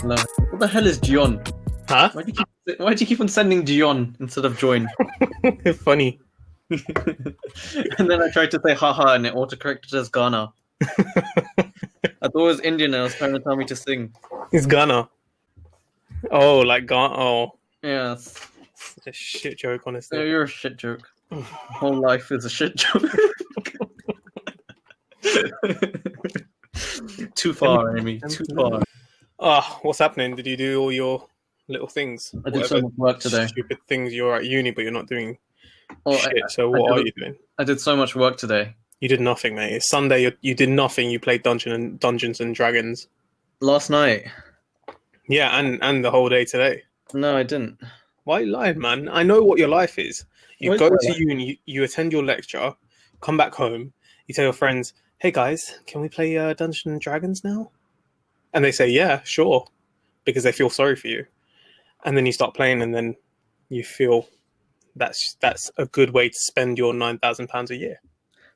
No. What the hell is Gion? Huh? Why do you keep on sending Gion instead of join? Funny. And then I tried to say haha and it autocorrected as Ghana. I thought it was Indian and it was trying to tell me to sing. It's Ghana. Oh, like Ghana. Oh, Yeah, such a shit joke, honestly. you're a shit joke. Whole life is a shit joke. Too far, Amy. Too far. What's happening? Did you do all your little things? I did so much work today. Stupid things. You're at uni, but you're not doing Oh, shit. So what are you doing? I did so much work today. You did nothing, mate. It's Sunday. You did nothing. You played Dungeons and Dragons. Last night. Yeah, and the whole day today. No, I didn't. Why are you lying, man? I know what your life is. You What go is my to life? uni, you attend your lecture, come back home, you tell your friends, hey guys, can we play Dungeons and Dragons now? And they say, yeah, sure, because they feel sorry for you. And then you start playing, and then you feel that's a good way to spend your £9,000 a year.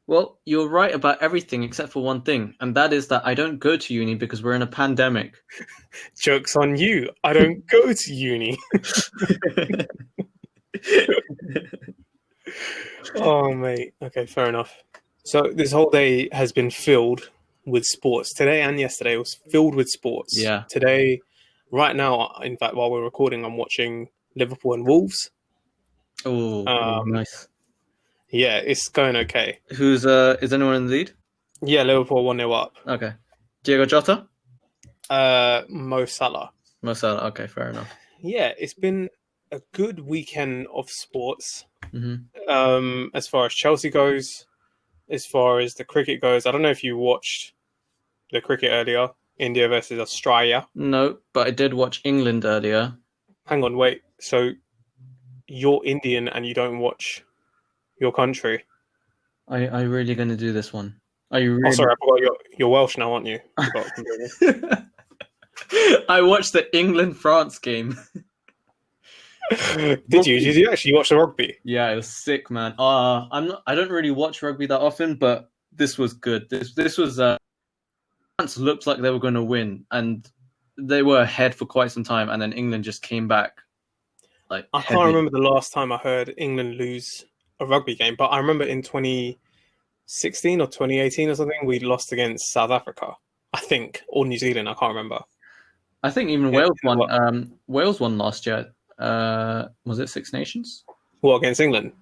Well, you're right about everything except for one thing, and that is that I don't go to uni because we're in a pandemic. Joke's on you. I don't go to uni. Oh, mate. Okay, fair enough. So this whole day has been filled with sports. Today and yesterday was filled with sports. Yeah. Today, right now, in fact, while we're recording, I'm watching Liverpool and Wolves. Oh, nice. Yeah, it's going okay. Is anyone in the lead? Yeah, Liverpool 1-0 up. Okay. Diego Jota? Mo Salah. Mo Salah. Okay, fair enough. Yeah, it's been a good weekend of sports. Mm-hmm. As far as Chelsea goes, as far as the cricket goes, I don't know if you watched the cricket earlier, India versus Australia. No, but I did watch England earlier. Hang on, wait. So you're Indian and you don't watch your country? Are you really going to do this one? Are you really? Oh, sorry, I forgot you're Welsh now, aren't you? I forgot completely. I watched the England-France game. Did you? Did you actually watch the rugby? Yeah, it was sick, man. I don't really watch rugby that often, but this was good. This was France looked like they were going to win, and they were ahead for quite some time, and then England just came back. Like I can't remember the last time I heard England lose a rugby game, but I remember in 2016 or 2018 or something, we lost against South Africa, I think, or New Zealand. I can't remember. I think even Wales won. Wales won last year. Was it Six Nations? What, against England?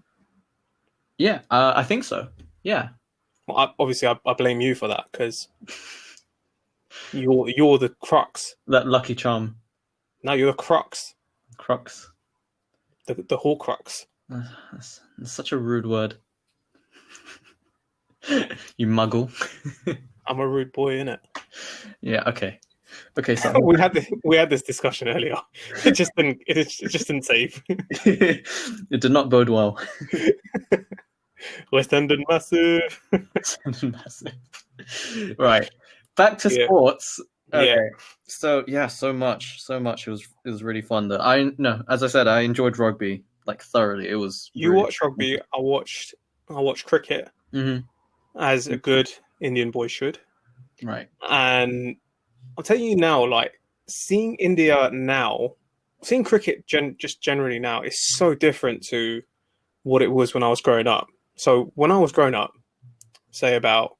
Yeah, I think so. Yeah. Well, I blame you for that because you're the crux. That lucky charm. No, you're the crux. Crux. The Horcrux. That's such a rude word. You muggle. I'm a rude boy, innit? Yeah. Okay. Okay. So we had this discussion earlier. It just didn't save. It did not bode well. West End and massive. Massive. Right. Back to sports. Okay. Yeah. So yeah, so much. It was really fun. As I said, I enjoyed rugby like thoroughly. It was. You watched rugby. I watched cricket. Mm-hmm. As a good Indian boy should. Right. And I'll tell you now, like seeing India now, seeing cricket just generally now is so different to what it was when I was growing up. So when I was growing up, say about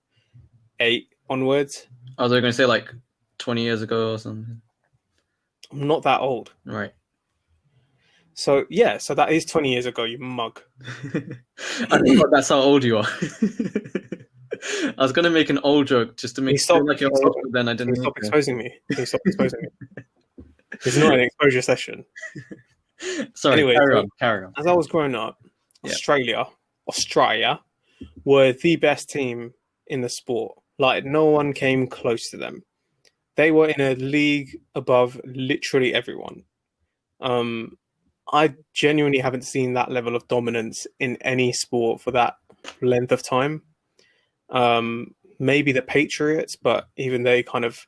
8 onwards. I was going to say like 20 years ago or something. I'm not that old. Right. So yeah, so that is 20 years ago, you mug. I thought that's how old you are. I was going to make an old joke just to make it sound like you're old, but then I didn't. Stop exposing me. Stop exposing me. It's not an exposure session. Sorry, anyway, carry on. As I was growing up, Australia were the best team in the sport. Like, no one came close to them. They were in a league above literally everyone. I genuinely haven't seen that level of dominance in any sport for that length of time. Maybe the Patriots, but even they kind of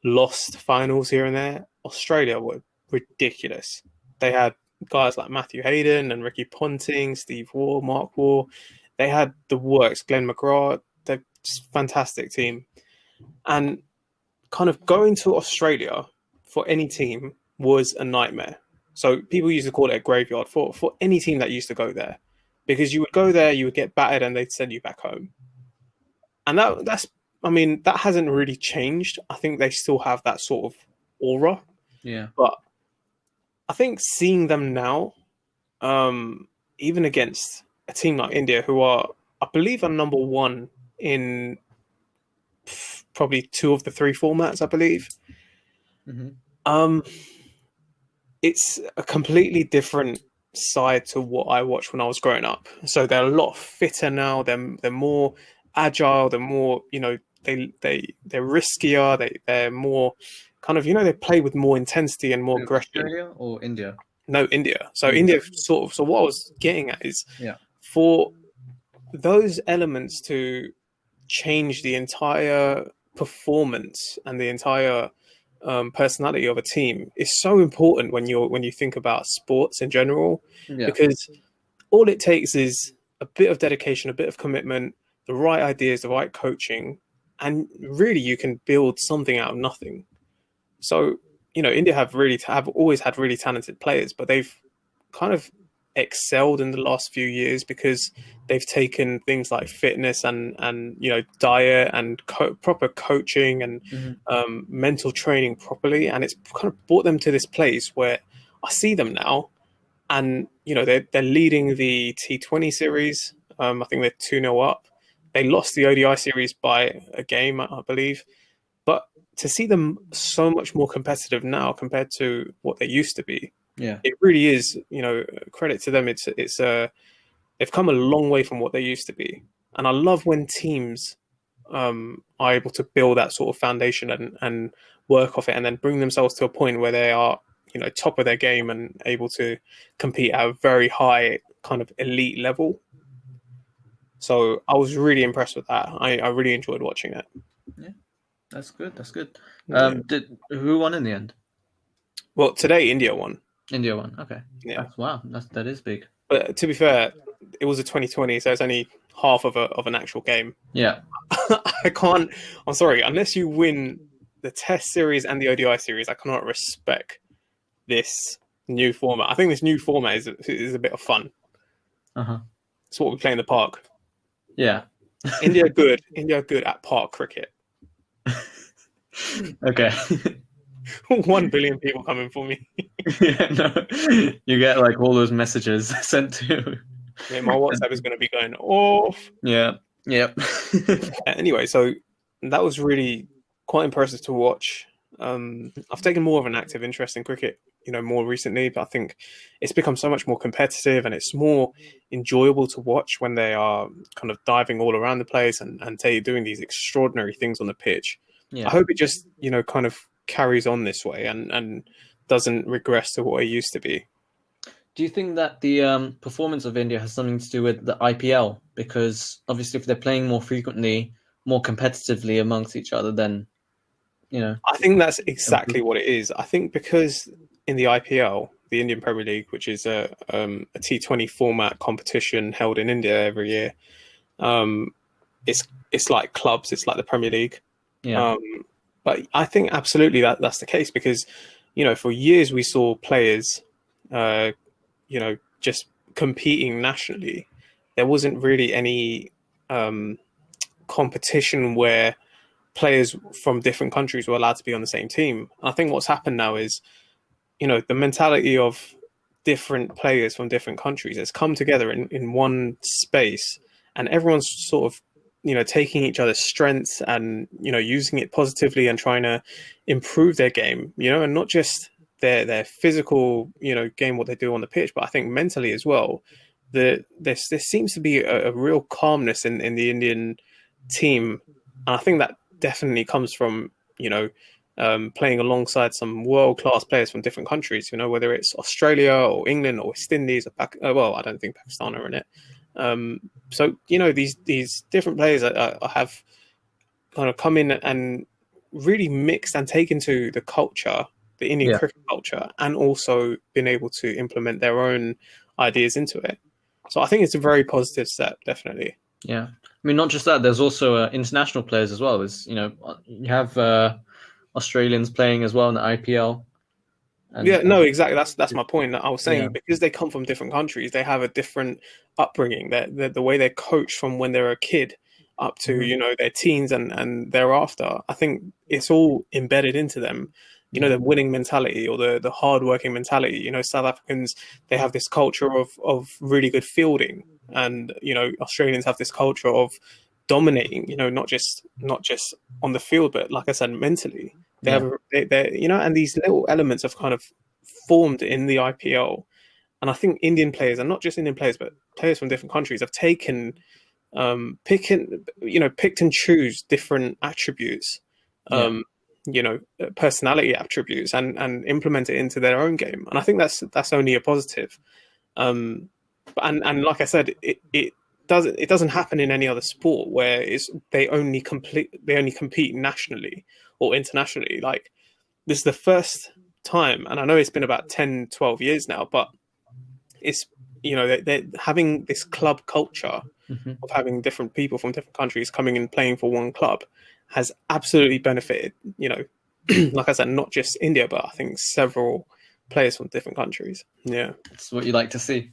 lost finals here and there. Australia were ridiculous. They had guys like Matthew Hayden and Ricky Ponting, Steve Waugh, Mark Waugh. They had the works, Glenn McGrath. They're just a fantastic team. And kind of going to Australia for any team was a nightmare. So people used to call it a graveyard for any team that used to go there, because you would go there, you would get battered, and they'd send you back home. And that hasn't really changed. I think they still have that sort of aura. Yeah. But I think seeing them now, even against a team like India, who are, I believe, are number one in probably 2 of the 3 formats, I believe. Mm-hmm. It's a completely different side to what I watched when I was growing up. So they're a lot fitter now. They're more agile. They're more, they're riskier. They're more kind of, they play with more intensity and more aggression. Australia or India? No, India. So India sort of. So what I was getting at is, yeah, for those elements to change the entire performance and the entire personality of a team is so important when you think about sports in general, because all it takes is a bit of dedication, a bit of commitment, the right ideas, the right coaching, and really you can build something out of nothing. So, India have always had really talented players, but they've kind of excelled in the last few years because they've taken things like fitness and diet and proper coaching and mental training properly, and it's kind of brought them to this place where I see them now, and they're leading the T20 series. I think they're 2-0 up. They lost the ODI series by a game, I believe, but to see them so much more competitive now compared to what they used to be, it really is, credit to them. They've come a long way from what they used to be. And I love when teams are able to build that sort of foundation and work off it, and then bring themselves to a point where they are, top of their game and able to compete at a very high kind of elite level. So I was really impressed with that. I really enjoyed watching it. Yeah, that's good. That's good. Yeah. Who won in the end? Well, today India won. India won. Okay. Yeah. That is big. But to be fair, it was a 2020, so it's only half of an actual game. Yeah. I'm sorry, unless you win the Test series and the ODI series, I cannot respect this new format. I think this new format is a bit of fun. It's what we play in the park. Yeah. India are good at park cricket. Okay. 1 billion people coming for me. Yeah, no. You get like all those messages sent to. Yeah, my WhatsApp is going to be going off. Yeah. Yep. Anyway, so that was really quite impressive to watch. I've taken more of an active interest in cricket, more recently, but I think it's become so much more competitive and it's more enjoyable to watch when they are kind of diving all around the place and doing these extraordinary things on the pitch. Yeah. I hope it just, kind of carries on this way and doesn't regress to what it used to be. Do you think that the performance of India has something to do with the IPL? Because obviously if they're playing more frequently, more competitively amongst each other, then, I think that's exactly what it is. I think because in the IPL, the Indian Premier League, which is a T20 format competition held in India every year, it's like clubs, it's like the Premier League. Yeah. But I think absolutely that's the case because, for years we saw players, just competing nationally. There wasn't really any competition where players from different countries were allowed to be on the same team. I think what's happened now is, the mentality of different players from different countries has come together in one space, and everyone's sort of taking each other's strengths and, using it positively and trying to improve their game, and not just their physical, game, what they do on the pitch, but I think mentally as well. There seems to be a real calmness in the Indian team. And I think that definitely comes from, playing alongside some world-class players from different countries, whether it's Australia or England or West Indies or well, I don't think Pakistan are in it. So, these different players have kind of come in and really mixed and taken to the culture, the Indian cricket culture, and also been able to implement their own ideas into it. So I think it's a very positive step, definitely. Yeah. I mean, not just that, there's also international players as well. You have Australians playing as well in the IPL. And, Yeah, no, exactly. That's my point. I was saying yeah. because they come from different countries, they have a different upbringing. That the way they're coached from when they're a kid up to their teens and thereafter. I think it's all embedded into them. The winning mentality or the hardworking mentality. South Africans, they have this culture of really good fielding, and Australians have this culture of dominating. Not just on the field, but like I said, mentally. They have, and these little elements have kind of formed in the IPL. And I think Indian players, and not just Indian players, but players from different countries, have taken, picked and choose different attributes, personality attributes, and implement it into their own game. And I think that's only a positive. And like I said, it doesn't happen in any other sport where they only compete nationally or internationally. Like, this is the first time, and I know it's been about 10, 12 years now, but it's they're having this club culture of having different people from different countries coming and playing for one club has absolutely benefited, like I said, not just India, but I think several players from different countries. Yeah, it's what you like to see.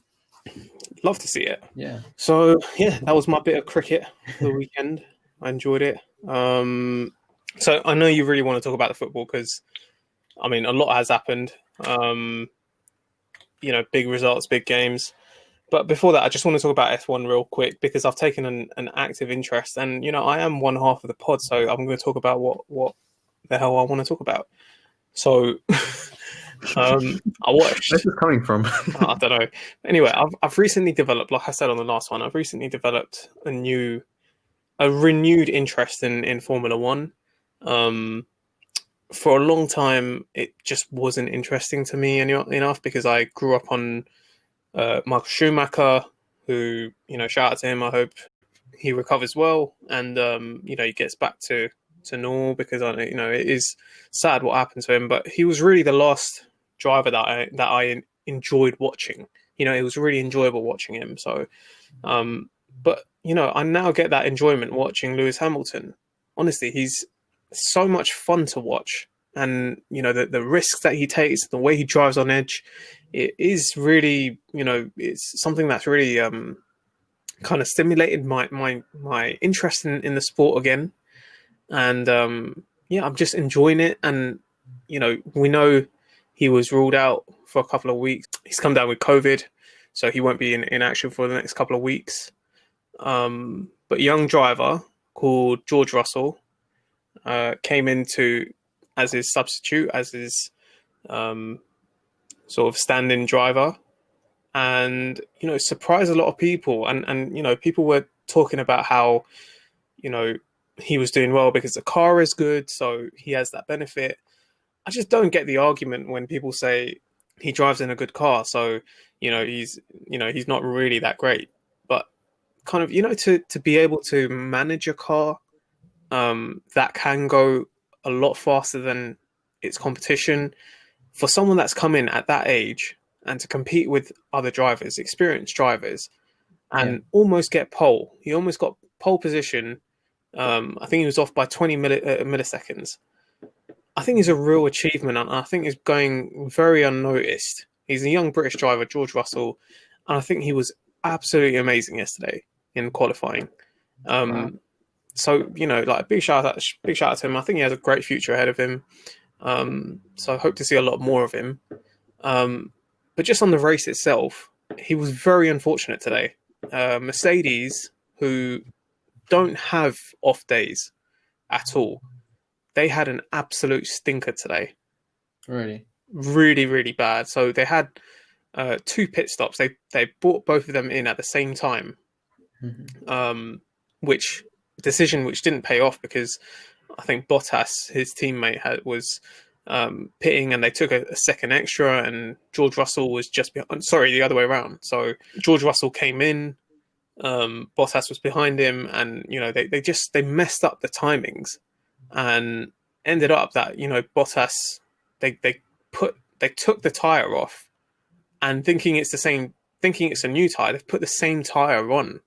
love to see it. Yeah. So yeah, that was my bit of cricket for the weekend. I enjoyed it. So I know you really want to talk about the football because, I mean, a lot has happened. Big results, big games. But before that, I just want to talk about F1 real quick because I've taken an active interest, and I am one half of the pod, so I'm going to talk about what the hell I want to talk about. So, I watched. Where's this coming from? I don't know. Anyway, I've recently developed, like I said on the last one, I've recently developed a renewed interest in Formula One. For a long time, it just wasn't interesting to me enough because I grew up on Michael Schumacher, who, shout out to him. I hope he recovers well and, he gets back to normal because it is sad what happened to him. But he was really the last driver that I enjoyed watching. It was really enjoyable watching him. So, but I now get that enjoyment watching Lewis Hamilton. Honestly, he's so much fun to watch, and the risks that he takes, the way he drives on edge, it is really it's something that's really kind of stimulated my interest in the sport again, and I'm just enjoying it. And we know he was ruled out for a couple of weeks. He's come down with COVID, so he won't be in action for the next couple of weeks. But a young driver called George Russell came into as his substitute, as his sort of stand-in driver, and surprised a lot of people. And people were talking about how he was doing well because the car is good, so he has that benefit. I just don't get the argument when people say he drives in a good car, so he's not really that great. But kind of to be able to manage a car that can go a lot faster than its competition, for someone that's come in at that age and to compete with other drivers, experienced drivers, and almost get pole. He almost got pole position. I think he was off by 20 milliseconds. I think it's a real achievement, and I think he's going very unnoticed. He's a young British driver, George Russell, and I think he was absolutely amazing yesterday in qualifying. Wow. So like big shout out to him. I think he has a great future ahead of him. So I hope to see a lot more of him. But just on the race itself, he was very unfortunate today. Mercedes, who don't have off days at all, they had an absolute stinker today. Really? Really, really bad. So they had 2 pit stops. They brought both of them in at the same time, which didn't pay off because I think Bottas, his teammate, was pitting, and they took a second extra, and George Russell was just behind. Sorry, the other way around. So George Russell came in, Bottas was behind him, and they messed up the timings, and ended up that Bottas they took the tire off, and thinking it's a new tire, they've put the same tire on.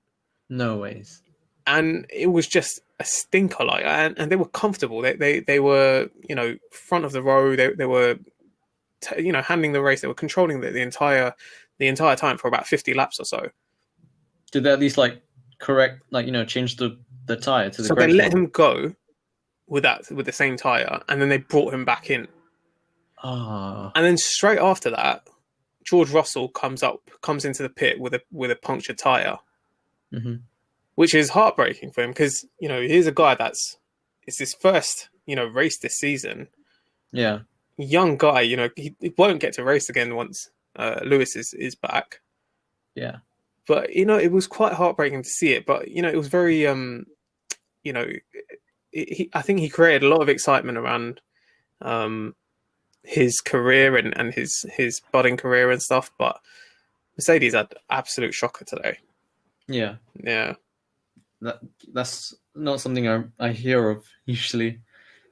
No ways. And it was just a stinker, like, and they were comfortable. They were, front of the row. They were, handling the race. They were controlling the entire time for about 50 laps or so. Did they at least like correct, like change the tire to the So they correct let one? him go with the same tire, and then they brought him back in. Ah, And then straight after that, George Russell comes into the pit with a punctured tire, hmm which is heartbreaking for him because here's a guy it's his first race this season. yeah, Young guy, he won't get to race again once Lewis is back. yeah, But it was quite heartbreaking to see it. But it was very I think he created a lot of excitement around his career and his budding career and stuff. But Mercedes had absolute shocker today. yeah. Yeah, That's not something I hear of usually.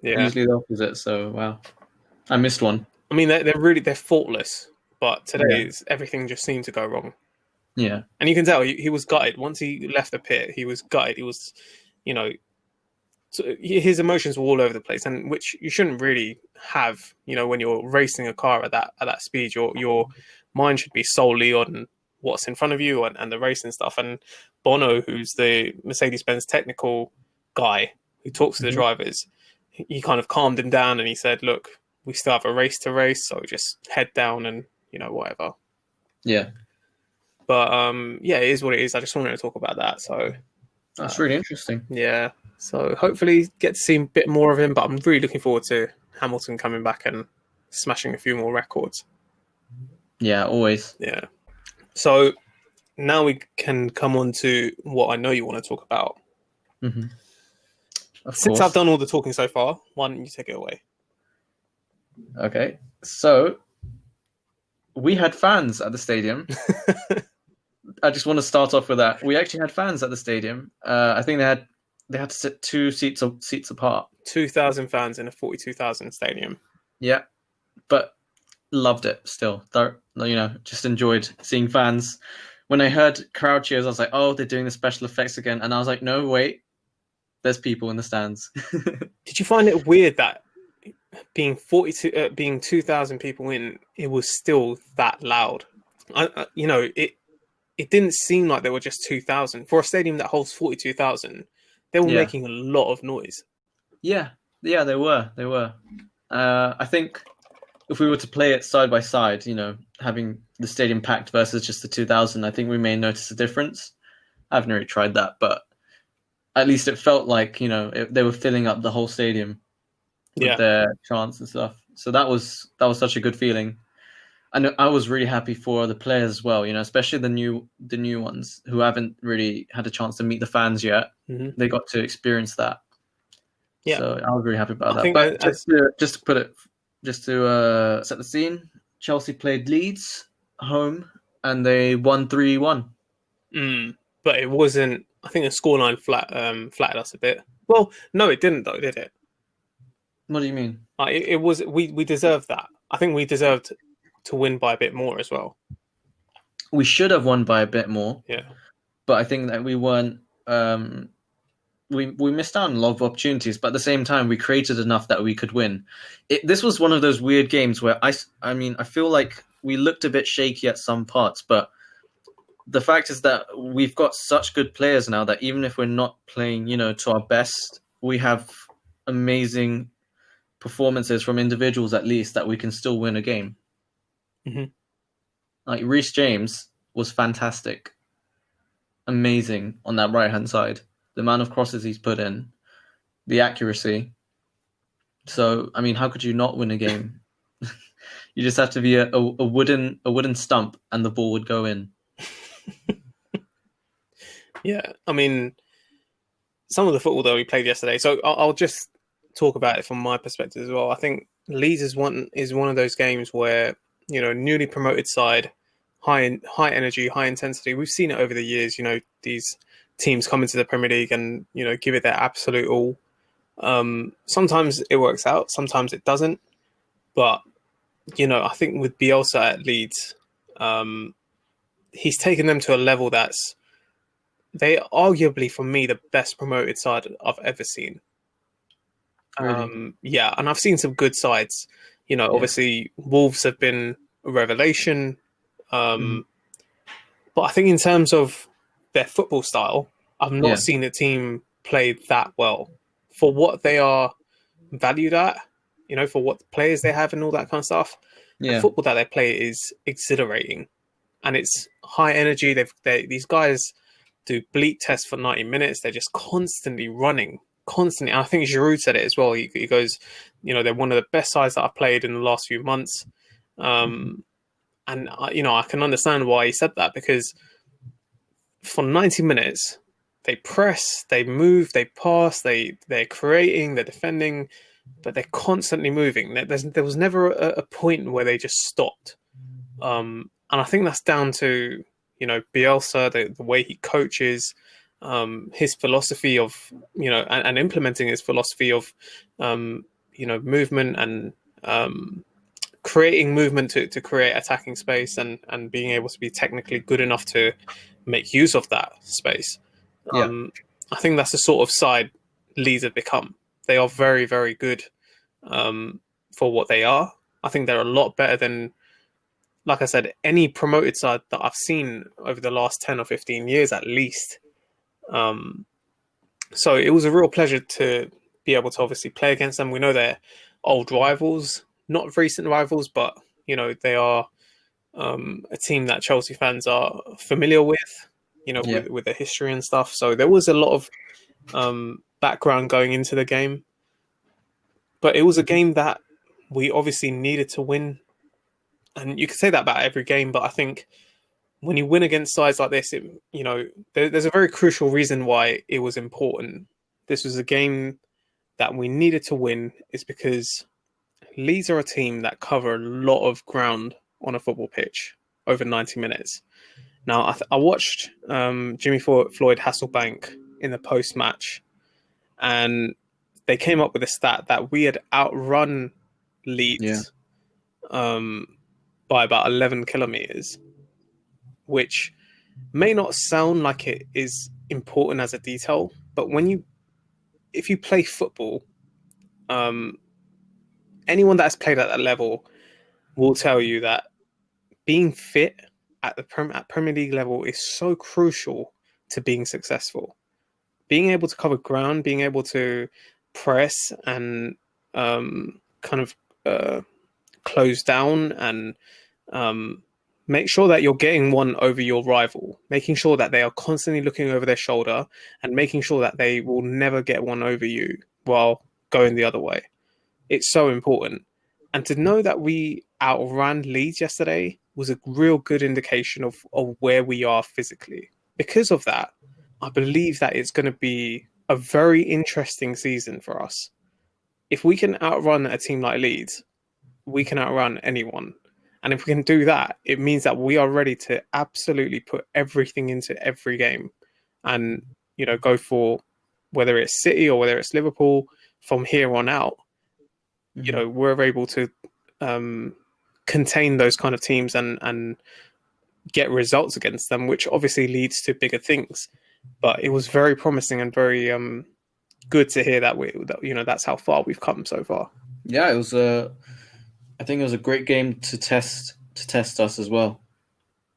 yeah. Usually the opposite. So wow, I missed one. I mean, they're faultless, but Yeah, today's everything just seemed to go wrong. yeah, And you can tell he was gutted once he left the pit. He was gutted. He was, you know, his emotions were all over the place, and which you shouldn't really have. When you're racing a car at that speed, your mind should be solely on what's in front of you and the race and stuff. And Bono, who's the Mercedes-Benz technical guy who talks to the hmm drivers, he kind of calmed him down and he said, "Look, we still have a race to race, so just head down and whatever." yeah. But yeah, it is what it is. I just wanted to talk about that. So That's really interesting. yeah, so hopefully get to see a bit more of him. But I'm really looking forward to Hamilton coming back and smashing a few more records. Yeah, always. Yeah. So now we can come on to what I know you want to talk about. hmm Of Since course. I've done all the talking so far, why don't you take it away? Okay, so we had fans at the stadium. I just want to start off with that. We actually had fans at the stadium. I think they had to sit two seats apart. 2,000 fans in a 42,000 stadium. Yeah, but loved it still. Just enjoyed seeing fans. When I heard crowd cheers, I was like, "Oh, they're doing the special effects again." And I was like, "No, wait, there's people in the stands." Did you find it weird that being 2,000 people in, it was still that loud? It didn't seem like there were just 2,000 for a stadium that holds 42,000. They were Yeah, making a lot of noise. yeah, they were. I think if we were to play it side by side, having the stadium packed versus just the 2,000, I think we may notice a difference. I haven't really tried that, but at least it felt like they were filling up the whole stadium with Yeah, their chants and stuff. So that was such a good feeling, and I was really happy for the players as well. Especially the new ones who haven't really had a chance to meet the fans yet. mm-hmm. They got to experience that. Yeah. So I was really happy about I that. think But just to set the scene, Chelsea played Leeds home and they won 3-1. But it wasn't. I think the scoreline flattered us a bit. Well, no, it didn't though, did it? What do you mean? It was. We deserved that. I think we deserved to win by a bit more as well. We should have won by a bit more, Yeah. but I think that we weren't. We missed out on a lot of opportunities, but at the same time, we created enough that we could win. This was one of those weird games where I feel like we looked a bit shaky at some parts, but the fact is that we've got such good players now that even if we're not playing, to our best, we have amazing performances from individuals at least that we can still win a game. Mm-hmm. Like Reece James was fantastic, amazing on that right hand side. The amount of crosses he's put in, the accuracy. So how could you not win a game? You just have to be a wooden stump, and the ball would go in. Yeah, some of the football that we played yesterday. So I'll just talk about it from my perspective as well. I think Leeds is one of those games where newly promoted side, high energy, high intensity. We've seen it over the years. These teams come into the Premier League and give it their absolute all. Sometimes it works out, sometimes it doesn't. But I think with Bielsa at Leeds, he's taken them to a level that's they are arguably, for me, the best promoted side I've ever seen. Really? Yeah, and I've seen some good sides. Yeah. Obviously, Wolves have been a revelation. Hmm. Um, but I think in terms of their football style, I've not Yeah. seen a team play that well for what they are valued at. For what players they have and all that kind of stuff. The Yeah. football that they play is exhilarating, and it's high energy. These guys do bleep tests for 90 minutes. They're just constantly running, constantly. And I think Giroud said it as well. He goes, they're one of the best sides that I've played in the last few months. Hmm. And I can understand why he said that, because for 90 minutes, they press, they move, they pass, they're creating, they're defending, but they're constantly moving. There was never a point where they just stopped. And I think that's down to Bielsa, the way he coaches, his philosophy of and implementing his philosophy of movement and creating movement to create attacking space, and being able to be technically good enough to make use of that space. Yeah. I think that's the sort of side Leeds have become. They are very, very good for what they are. I think they're a lot better than, like I said, any promoted side that I've seen over the last 10 or 15 years at least. Um, so it was a real pleasure to be able to obviously play against them. We know they're old rivals, not recent rivals, but they are a team that Chelsea fans are familiar with, Yeah. with the history and stuff. So there was a lot of background going into the game, but it was a game that we obviously needed to win. And you could say that about every game, but I think when you win against sides like this, there's a very crucial reason why it was important. This was a game that we needed to win, is because Leeds are a team that cover a lot of ground on a football pitch over 90 minutes. Now, I watched Jimmy Floyd Hasselbank in the post match, and they came up with a stat that we had outrun Yeah. Leeds by about 11 kilometers, which may not sound like it is important as a detail, but if you play football, um, anyone that has played at that level will tell you that being fit at at Premier League level is so crucial to being successful. Being able to cover ground, being able to press and kind of close down and um, make sure that you're getting one over your rival, making sure that they are constantly looking over their shoulder and making sure that they will never get one over you while going the other way. It's so important. And to know that we outran Leeds yesterday was a real good indication of where we are physically. Because of that, I believe that it's going to be a very interesting season for us. If we can outrun a team like Leeds, we can outrun anyone. And if we can do that, it means that we are ready to absolutely put everything into every game and, go for whether it's City or whether it's Liverpool from here on out. Hmm. We're able to contain those kind of teams and get results against them, which obviously leads to bigger things. But it was very promising and very good to hear that's how far we've come so far. Yeah. It was I think it was a great game to test us as well.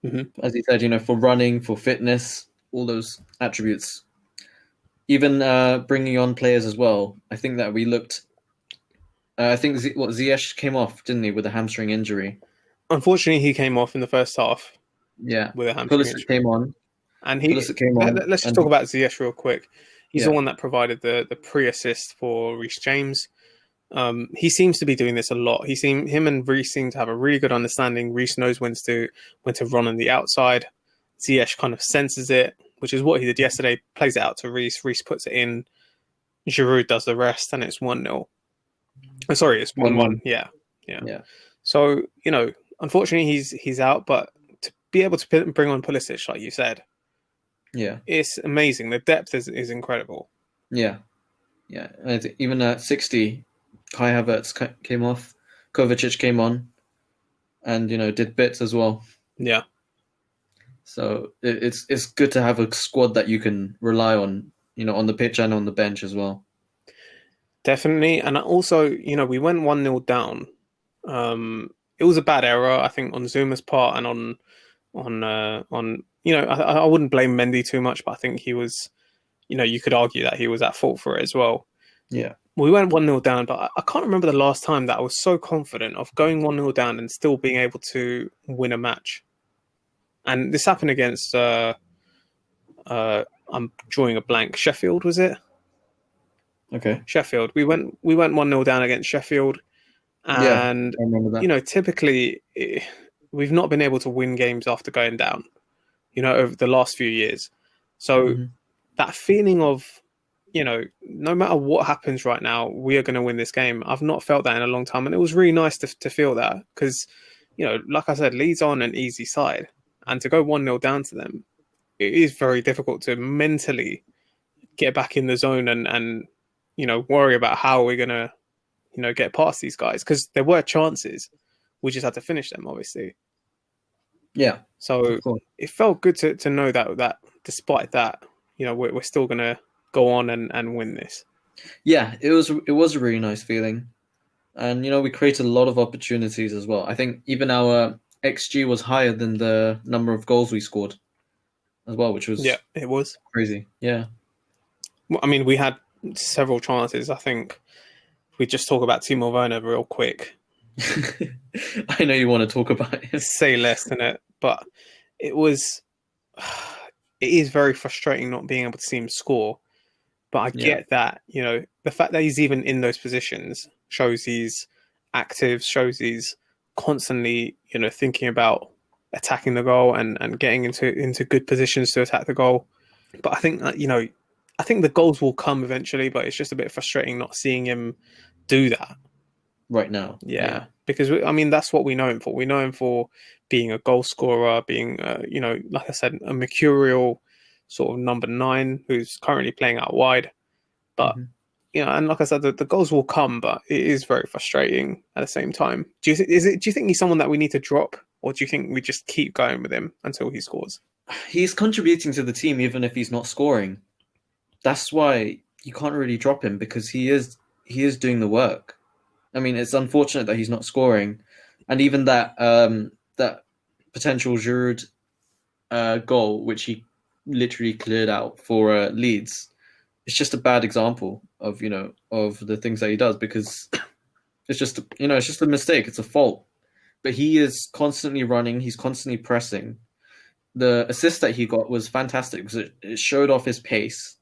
Mm-hmm. As you said, for running, for fitness, all those attributes. Even bringing on players as well. I think that we looked. I think Ziyech came off, didn't he, with a hamstring injury? Unfortunately, he came off in the first half Yeah. with a hamstring Pulisic injury. came on. And Pulisic came on, let's just and talk about Ziyech real quick. He's the yeah, one that provided the pre-assist for Reece James. He seems to be doing this a lot. Him and Reece seem to have a really good understanding. Reece knows when to run on the outside. Ziyech kind of senses it, which is what he did yesterday. Plays it out to Reece. Reece puts it in. Giroud does the rest, and it's 1-0. Oh, sorry, it's 1-1. 1-1. Yeah, yeah. Yeah, So unfortunately, he's out. But to be able to bring on Pulisic, like you said, yeah, it's amazing. The depth is incredible. yeah, yeah. And even at 60, Kai Havertz came off. Kovacic came on, and did bits as well. Yeah. So it's good to have a squad that you can rely on, on the pitch and on the bench as well. Definitely. And also, we went 1-0 down. It was a bad error, I think, on Zuma's part and on I wouldn't blame Mendy too much, but I think he was, you could argue that he was at fault for it as well. Yeah. We went 1-0 down, but I can't remember the last time that I was so confident of going 1-0 down and still being able to win a match. And this happened against I'm drawing a blank. Sheffield, was it? Okay. Sheffield. We went 1-0 down against Sheffield, Yeah, and I remember that. typically we've not been able to win games after going down. Over the last few years. So that feeling of, no matter what happens right now, we are going to win this game. I've not felt that in a long time, and it was really nice to feel that because, like I said, Leeds on an easy side, and to go 1-0 down to them, it is very difficult to mentally get back in the zone and worry about how we're going to, get past these guys because there were chances. We just had to finish them, obviously. Yeah. So it felt good to know that despite that, we're still going to go on and win this. Yeah, it was a really nice feeling. And, we created a lot of opportunities as well. I think even our XG was higher than the number of goals we scored as well, which was it was crazy. Yeah. Well, I mean, we had several chances. I think if we just talk about Timo Werner real quick. I know you want to talk about it. Say less than it, but it is very frustrating not being able to see him score. But I get that, the fact that he's even in those positions shows he's active, shows he's constantly, thinking about attacking the goal and getting into good positions to attack the goal. But I think that, I think the goals will come eventually, but it's just a bit frustrating not seeing him do that. Right now. Yeah. Because, that's what we know him for. We know him for being a goal scorer, being, like I said, a mercurial sort of number 9 who's currently playing out wide. But, and like I said, the goals will come, but it is very frustrating at the same time. Do you think he's someone that we need to drop, or do you think we just keep going with him until he scores? He's contributing to the team even if he's not scoring. That's why you can't really drop him because he is doing the work. I mean, it's unfortunate that he's not scoring, and even that that potential Giroud goal, which he literally cleared out for Leeds, it's just a bad example of of the things that he does because it's just it's just a mistake. It's a fault, but he is constantly running. He's constantly pressing. The assist that he got was fantastic because it showed off his pace,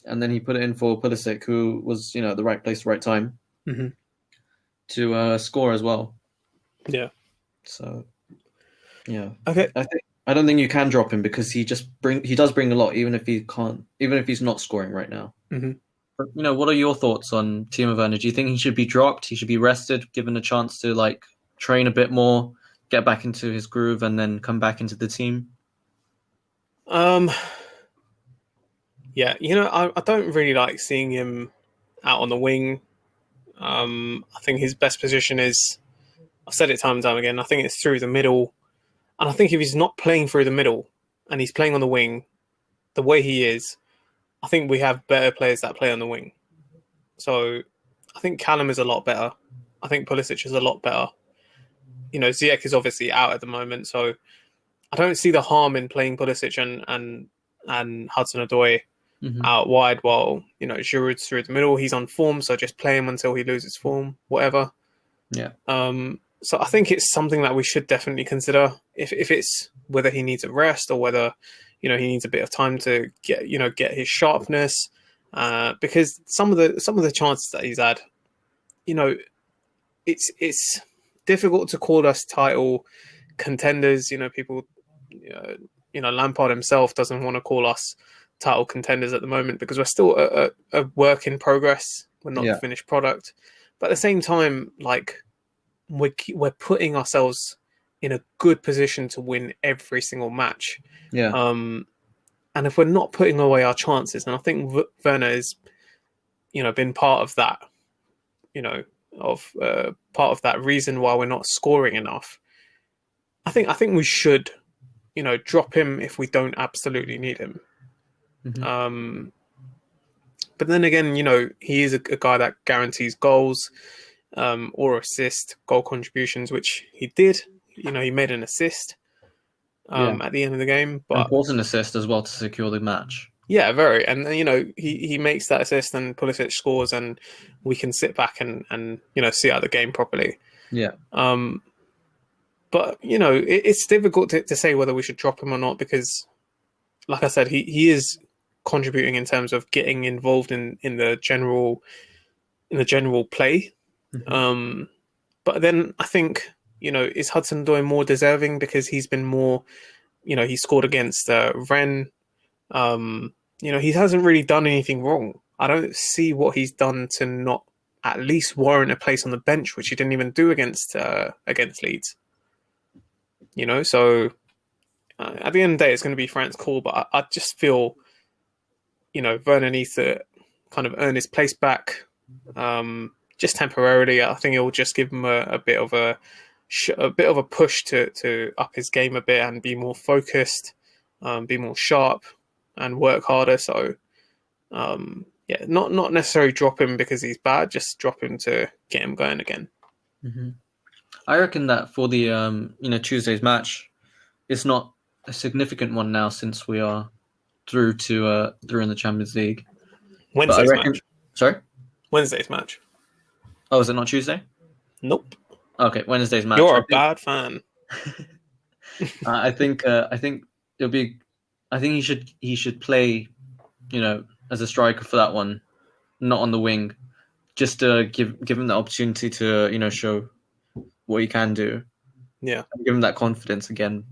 and then he put it in for Pulisic, who was the right place, right time. To score as well. Yeah. So, yeah. Okay. I don't think you can drop him because he does bring a lot, even if he's not scoring right now. But, what are your thoughts on Timo Werner? Do you think he should be dropped? He should be rested, given a chance to train a bit more, get back into his groove, and then come back into the team? Yeah, I don't really like seeing him out on the wing. I think his best position is, I've said it time and time again, I think it's through the middle. And I think if he's not playing through the middle and he's playing on the wing, the way he is, I think we have better players that play on the wing. So I think Callum is a lot better. I think Pulisic is a lot better. Ziyech is obviously out at the moment, so I don't see the harm in playing Pulisic and Hudson-Odoi out wide while, Giroud's through the middle. He's on form, so just play him until he loses form, whatever. Yeah. So I think it's something that we should definitely consider if it's whether he needs a rest or whether, he needs a bit of time to get his sharpness. Because some of the chances that he's had, it's difficult to call us title contenders. People, Lampard himself doesn't want to call us title contenders at the moment because we're still a work in progress. We're not the finished product. But at the same time, we're putting ourselves in a good position to win every single match. Yeah. And if we're not putting away our chances, and I think Werner has, been part of that, part of that reason why we're not scoring enough. I think we should drop him if we don't absolutely need him. Mhm. But then again, he is a guy that guarantees goals, or assist, goal contributions, which he did. He made an assist Yeah, at the end of the game, but important assist as well to secure the match. yeah, very. And he makes that assist, and Pulisic scores, and we can sit back and see out the game properly. Yeah. But it's difficult to say whether we should drop him or not because, like I said, he is contributing in terms of getting involved in the general play. Mhm. But then I think is Hudson-Odoi more deserving because he's been more, he scored against Rennes. He hasn't really done anything wrong. I don't see what he's done to not at least warrant a place on the bench, which he didn't even do against Leeds. So at the end of the day, it's going to be Frank's call, but I just feel, Werner needs to kind of earn his place back, just temporarily. I think it will just give him a bit of a push to up his game a bit and be more focused, be more sharp, and work harder. So, not necessarily drop him because he's bad, just drop him to get him going again. Mm-hmm. I reckon that for the Tuesday's match, it's not a significant one now since we are through in the Champions League. Wednesday's match. Sorry? Wednesday's match. Oh, is it not Tuesday? Nope. Okay, Wednesday's match. You're a bad fan. I think it'll be. I think he should play, as a striker for that one, not on the wing, just to give him the opportunity to show what he can do. Yeah, give him that confidence again.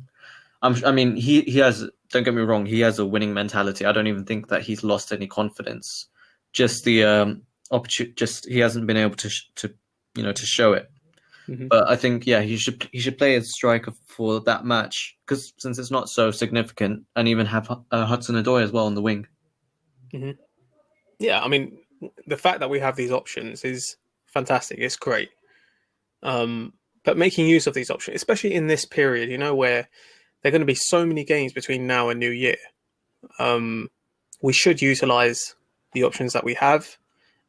I mean, he has. Don't get me wrong. He has a winning mentality. I don't even think that he's lost any confidence. Just the opportunity. Just he hasn't been able to show it. Mm-hmm. But I think he should play as striker for that match because since it's not so significant, and even have Hudson-Odoi as well on the wing. Mm-hmm. Yeah, I mean, the fact that we have these options is fantastic. It's great. But making use of these options, especially in this period, where there are going to be so many games between now and New Year, we should utilize the options that we have.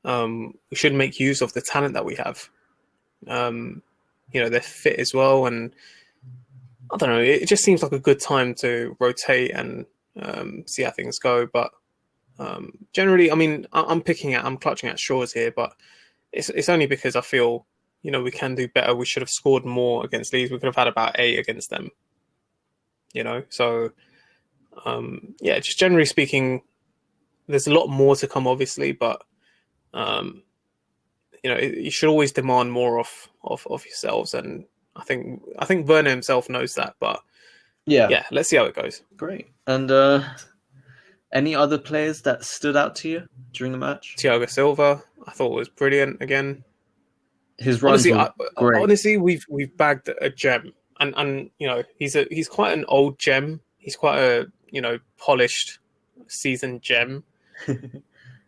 We should make use of the talent that we have. They're fit as well, and I don't know. It just seems like a good time to rotate and see how things go. But generally, I mean, I'm clutching at straws here, but it's only because I feel we can do better. We should have scored more against Leeds. We could have had about 8 against them. So just generally speaking, there's a lot more to come, obviously, but you should always demand more of yourselves, and I think Werner himself knows that. But yeah, let's see how it goes. Great. And any other players that stood out to you during the match? Thiago Silva, I thought was brilliant again. His runs were great. Honestly, we've bagged a gem, and he's quite an old gem. He's quite a polished, seasoned gem,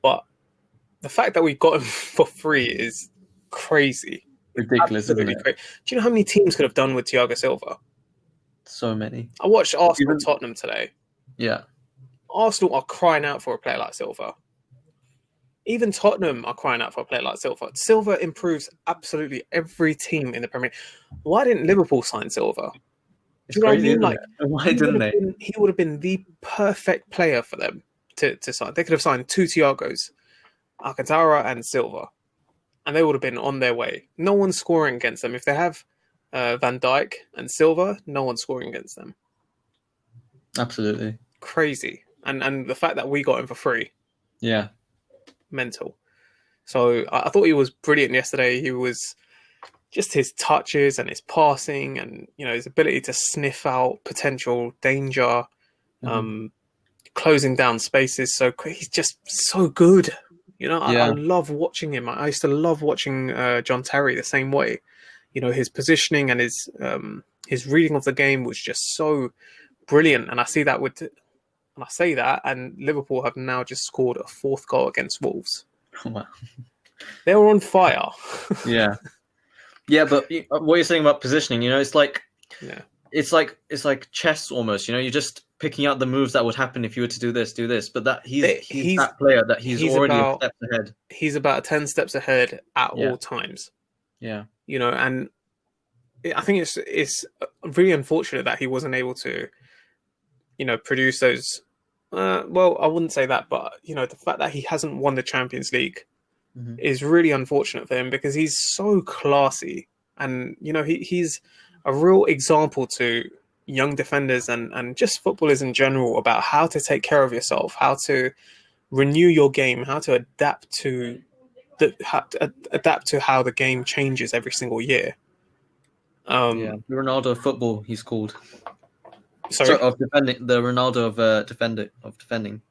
but the fact that we got him for free is crazy. Ridiculous, isn't it? Crazy. Do you know how many teams could have done with Thiago Silva? So many. I watched Arsenal and Tottenham today. Yeah. Arsenal are crying out for a player like Silva. Even Tottenham are crying out for a player like Silva. Silva improves absolutely every team in the Premier League. Why didn't Liverpool sign Silva? It's crazy, isn't it? Why didn't they? He would have been the perfect player for them to sign. They could have signed 2 Thiagos, Alcantara and Silva, and they would have been on their way. No one's scoring against them. If they have Van Dijk and Silva, no one's scoring against them. Absolutely. Crazy. And the fact that we got him for free. Yeah. Mental. So I thought he was brilliant yesterday. He was just his touches and his passing and his ability to sniff out potential danger, closing down spaces. So he's just so good. I love watching him. I used to love watching John Terry the same way. His positioning and his reading of the game was just so brilliant. And I see that and I say that, and Liverpool have now just scored a 4th goal against Wolves. Wow. They were on fire. Yeah. Yeah, but what you're saying about positioning, it's like it's like chess almost. You know, you're just picking out the moves that would happen if you were to do this. But that he's that player that he's already a step ahead. He's about 10 steps ahead at all times. Yeah. You know, and I think it's really unfortunate that he wasn't able to, you know, produce those. Well, I wouldn't say that, but you know, the fact that he hasn't won the Champions League is really unfortunate for him because he's so classy, and you know, he's a real example to young defenders and just footballers in general about how to take care of yourself, how to renew your game, how to adapt to how the game changes every single year. The Ronaldo of football, he's called. Sorry, of defending, the Ronaldo of defending.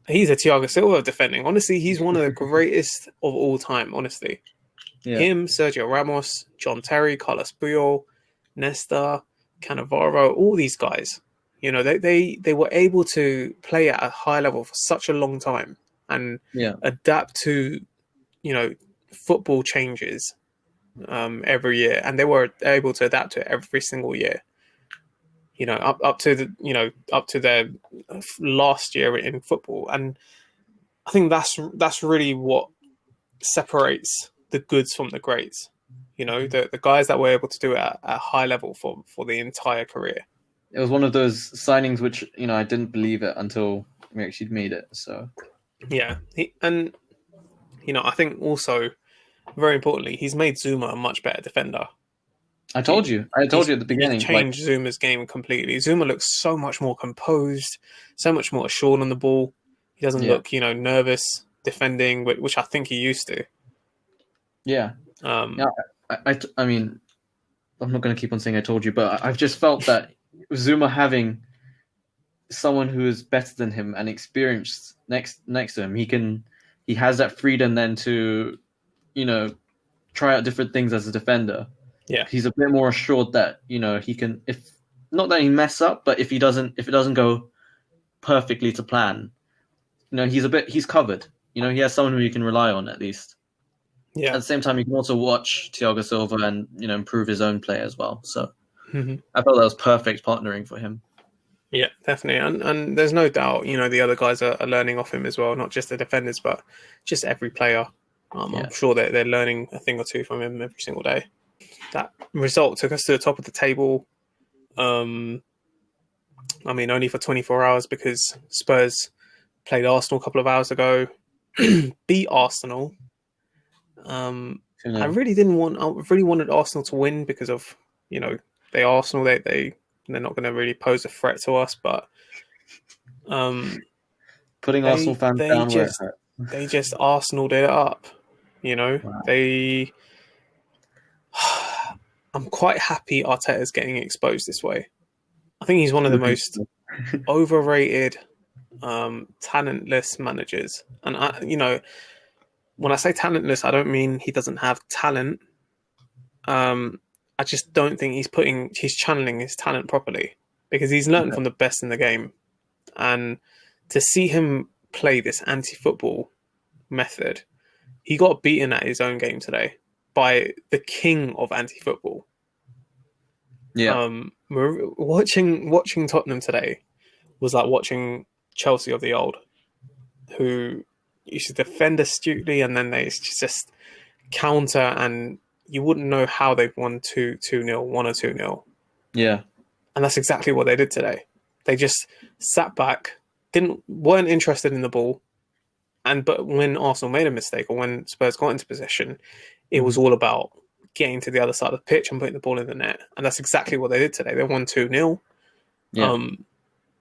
He's a Thiago Silva of defending. Honestly, he's one of the greatest of all time. Honestly, him, Sergio Ramos, John Terry, Carlos Puyol, Nesta, Cannavaro, all these guys. You know, they were able to play at a high level for such a long time and adapt to, you know, football changes every year, and they were able to adapt to it every single year. You know, up to their last year in football, and I think that's really what separates the goods from the greats. You know, the guys that were able to do it at a high level for the entire career. It was one of those signings which, you know, I didn't believe it until we actually made it. So yeah, and you know, I think also very importantly, he's made Zuma a much better defender. I told you at the beginning. He's changed Zuma's game completely. Zuma looks so much more composed, so much more assured on the ball. He doesn't look, you know, nervous defending, which I think he used to. Yeah. I mean, I'm not going to keep on saying I told you, but I've just felt that Zuma having someone who is better than him and experienced next to him, he has that freedom then to, you know, try out different things as a defender. Yeah, he's a bit more assured that, you know, he can, if not that he mess up, but if it doesn't go perfectly to plan, you know, he's covered. You know, he has someone who he can rely on at least. Yeah. At the same time, you can also watch Thiago Silva and, you know, improve his own play as well. So I felt that was perfect partnering for him. Yeah, definitely. And there's no doubt, you know, the other guys are learning off him as well, not just the defenders, but just every player. I'm sure that they're learning a thing or two from him every single day. That result took us to the top of the table. I mean, only for 24 hours because Spurs played Arsenal a couple of hours ago, beat Arsenal. I really wanted Arsenal to win because of, you know, they're Arsenal. They're not going to really pose a threat to us, but putting Arsenal fans down where it hurt. They just Arsenaled it up. You know, wow. I'm quite happy Arteta's getting exposed this way. I think he's one of the most overrated, talentless managers. And you know, when I say talentless, I don't mean he doesn't have talent. I just don't think he's channeling his talent properly because he's learned from the best in the game. And to see him play this anti-football method, he got beaten at his own game today by the king of anti-football. Yeah. Watching Tottenham today was like watching Chelsea of the old, who used to defend astutely and then they just counter, and you wouldn't know how they've won 2-0, 1 or 2-0. Yeah. And that's exactly what they did today. They just sat back, weren't interested in the ball, but when Arsenal made a mistake or when Spurs got into possession, it was all about getting to the other side of the pitch and putting the ball in the net. And that's exactly what they did today. They won 2-0. Yeah.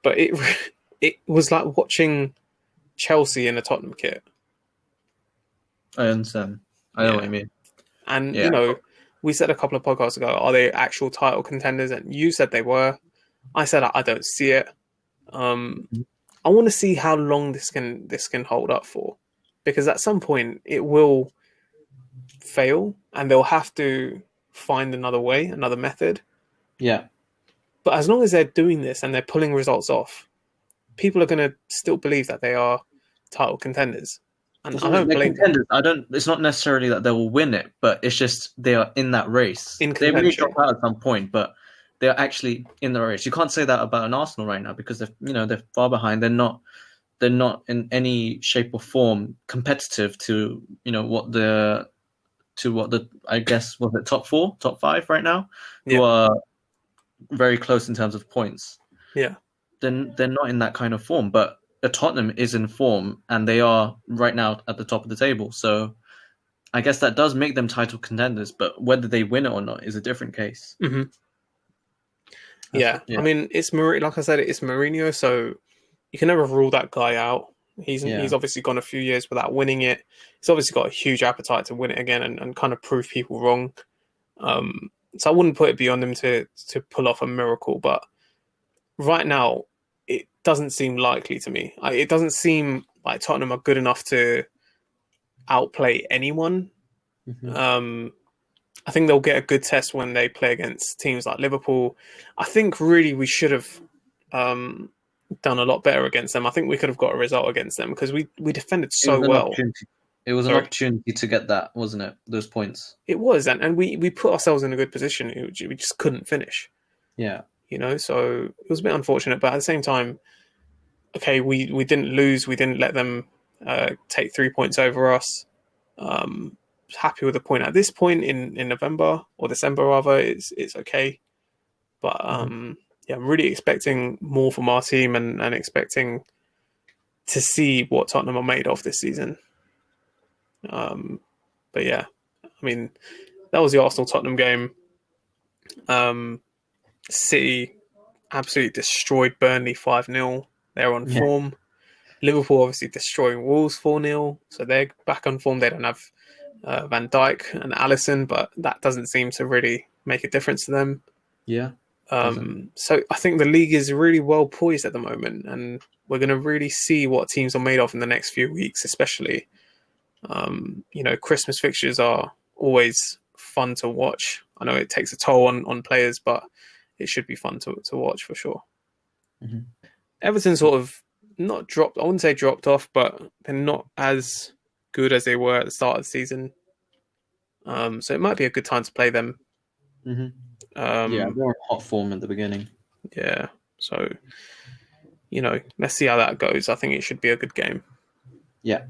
But it was like watching Chelsea in a Tottenham kit. I understand. I know what you mean. And, you know, we said a couple of podcasts ago, are they actual title contenders? And you said they were. I said I don't see it. I want to see how long this can hold up for, because at some point it will fail and they'll have to find another way, another method. Yeah. But as long as they're doing this and they're pulling results off, people are going to still believe that they are title contenders. And I don't blame them. It's not necessarily that they will win it, but it's just they are in that race. They may drop out at some point, but they're actually in the race. You can't say that about an Arsenal right now because they're far behind. They're not in any shape or form competitive to what the I guess was it top 4, top 5 right now, who are very close in terms of points. Yeah. Then they're not in that kind of form, but Tottenham is in form and they are right now at the top of the table. So I guess that does make them title contenders, but whether they win it or not is a different case. Mm-hmm. Yeah. I mean, like I said, it's Mourinho, so you can never rule that guy out. He's obviously gone a few years without winning it. He's obviously got a huge appetite to win it again and kind of prove people wrong. So I wouldn't put it beyond him to pull off a miracle, but right now it doesn't seem likely to me. It doesn't seem like Tottenham are good enough to outplay anyone. Mm-hmm. I think they'll get a good test when they play against teams like Liverpool. I think really we should have done a lot better against them. I think we could have got a result against them because we defended so well. It was an opportunity to get that, wasn't it? Those points. It was, and we put ourselves in a good position. We just couldn't finish. Yeah. So it was a bit unfortunate, but at the same time, okay, we didn't lose. We didn't let them take 3 points over us. Happy with the point at this point in November or December rather. It's okay, but I'm really expecting more from our team and expecting to see what Tottenham are made of this season. But yeah, I mean, that was the Arsenal-Tottenham game. City absolutely destroyed Burnley 5-0. They're on form. Liverpool obviously destroying Wolves 4-0. So they're back on form. They don't have Van Dijk and Alisson, but that doesn't seem to really make a difference to them. Yeah. So I think the league is really well poised at the moment, and we're going to really see what teams are made of in the next few weeks, especially. Christmas fixtures are always fun to watch. I know it takes a toll on players, but it should be fun to watch for sure. Mm-hmm. Everton sort of not dropped. I wouldn't say dropped off, but they're not as good as they were at the start of the season. So it might be a good time to play them. Mm-hmm. They're in hot form at the beginning. Yeah. So, let's see how that goes. I think it should be a good game. Yeah.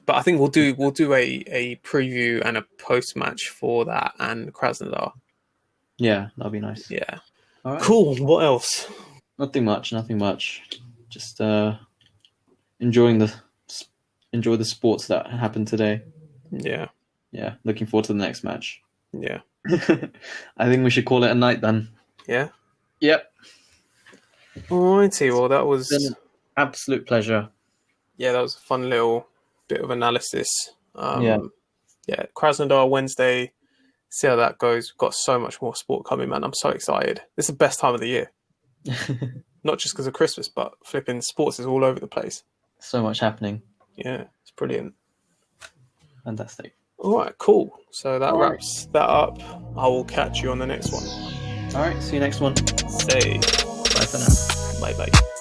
But I think we'll do a preview and a post match for that and Krasnodar. Yeah, that'll be nice. Yeah. All right. Cool. What else? Nothing much. Just enjoy the sports that happened today. Yeah. Yeah. Looking forward to the next match. Yeah. I think we should call it a night then. Yeah. Yep. Alrighty. Well, that was an absolute pleasure. Yeah, that was a fun little bit of analysis. Yeah, Krasnodar Wednesday. See how that goes. We've got so much more sport coming, man. I'm so excited. It's the best time of the year. Not just because of Christmas, but flipping sports is all over the place. So much happening. Yeah, it's brilliant. Fantastic. All right, cool. So that wraps that up. I will catch you on the next one. All right, see you next one. Say bye for now. Bye.